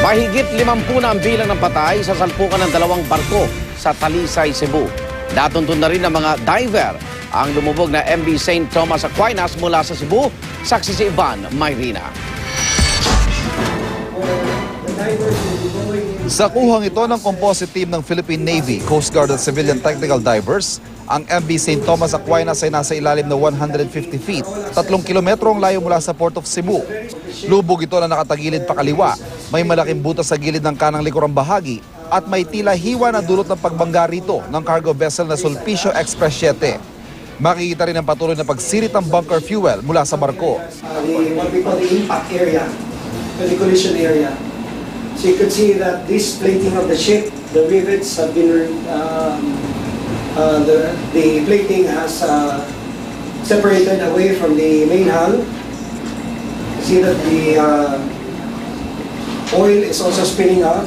Mahigit 50 na ang bilang ng patay sa salpukan ng dalawang barko sa Talisay, Cebu. Natuntun na rin ng mga diver ang lumubog na MV St. Thomas Aquinas mula sa Cebu. Saksi si Ivan Mayrina. Sa kuhang ito ng composite team ng Philippine Navy, Coast Guard at Civilian Technical Divers, ang MV St. Thomas Aquinas ay nasa ilalim na 150 feet, 3 kilometro ang layo mula sa Port of Cebu. Lubog ito na nakatagilid pa kaliwa, may malaking butas sa gilid ng kanang likurang bahagi at may tila hiwa na dulot ng pagbangga rito ng cargo vessel na Sulpicio Express 7. Makikita rin ang patuloy na pagsirit ng bunker fuel mula sa barko. What we call the impact area, the collision area. So you could see that this plating of the ship, the rivets have been, the plating has separated away from the main hull. You see that the oil is also spilling out.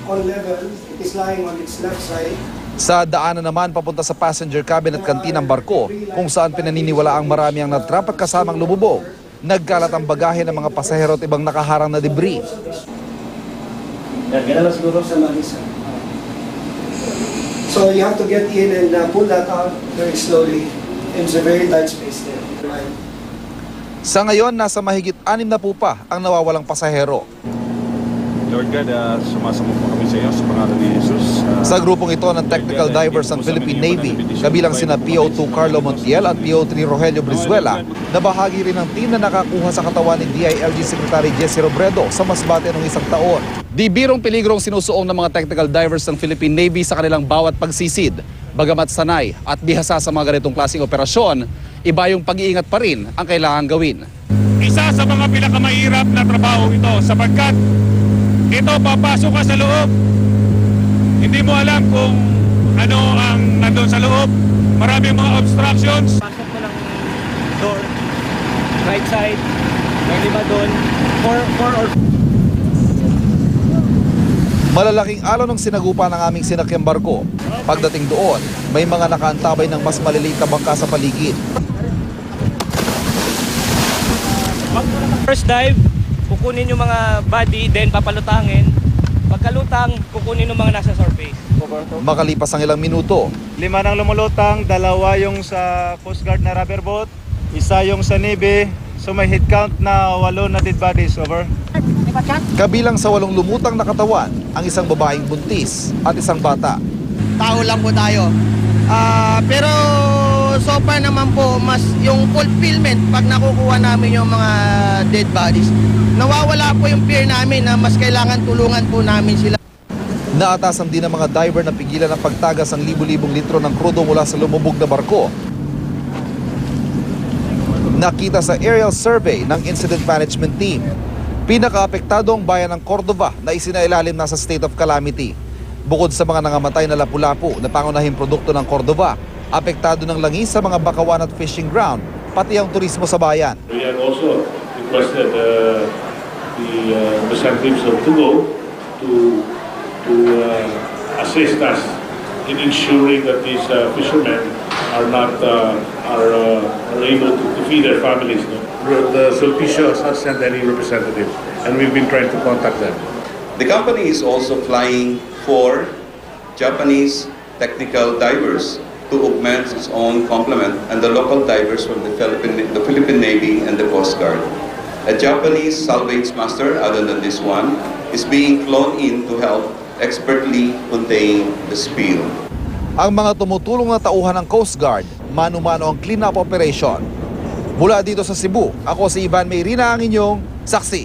On level, it is lying on its left side. Sa daanan naman papunta sa passenger cabin at kantin ng barko kung saan pinaniniwala ang marami ang natrap at kasamang lumubog. Nagkalat ang bagahe ng mga pasahero at ibang nakaharang na debris. So you have to get in and pull that out very slowly. It's a very tight space there. Sa ngayon, nasa mahigit 6 na po pa ang nawawalang pasahero. Lord God, sumasamo po kami sa iyo sa pangalan ni Jesus. Sa grupong ito ng technical divers ng Philippine Navy, kabilang sina PO2 Carlo Montiel at PO3 Rogelio Brizuela, na bahagi rin ng team na nakakuha sa katawan ni DILG Secretary Jesse Robredo sa Masbate noong 1 taon. Di birong peligrong sinusuong ng mga technical divers ng Philippine Navy sa kanilang bawat pagsisid. Bagamat sanay at bihasa sa mga ganitong klaseng operasyon, iba yung pag-iingat pa rin ang kailangan gawin. Isa sa mga pinakamahirap na trabaho ito sapagkat ito, papasok ka sa loob. Hindi mo alam kung ano ang nandun sa loob. Maraming mga obstructions. Pasok mo ng door, right side, may 5 doon, 4 or... Malalaking alon ng sinagupa ng aming sinakyang barko. Pagdating doon, may mga nakaantabay ng mas maliliit na bangka sa paligid. First dive, kukunin yung mga body, then papalutangin. Pagkalutang, kukunin yung mga nasa surface. Makalipas ang ilang minuto, 5 nang lumulutang, 2 yung sa Coast Guard na rubber boat, 1 yung sa Navy. So may head count na 8 na dead bodies, over. kabilang sa 8 lumutang na katawan, ang isang babaeng buntis at isang bata. Tao lang po tayo. Pero so far naman po, mas yung fulfillment pag nakukuha namin yung mga dead bodies, nawawala po yung fear namin na mas kailangan tulungan po namin sila. Naatasan din ng mga diver na pigilan ang pagtagas ng libu-libong litro ng krudo mula sa lumubog na barko. Nakita sa aerial survey ng Incident Management Team, pinakaapektado ang bayan ng Cordova na isinailalim na sa state of calamity. Bukod sa mga nangamatay na lapu-lapu na pangunahing produkto ng Cordova, apektado ng langis sa mga bakawan at fishing ground, pati ang turismo sa bayan. We have also requested the representatives of Tugo to assist us in ensuring that these fishermen are not are able to feed their families. The Sulpicio has not sent any representative, and we've been trying to contact them. The company is also flying 4 Japanese technical divers to augment its own complement and the local divers from the Philippine Navy and the Coast Guard. A Japanese salvage master, other than this one, is being flown in to help expertly contain the spill. Ang mga tumutulong na tauhan ng Coast Guard, mano-mano ang clean-up operation. Mula dito sa Cebu, ako si Ivan Mayrina, ang inyong saksi.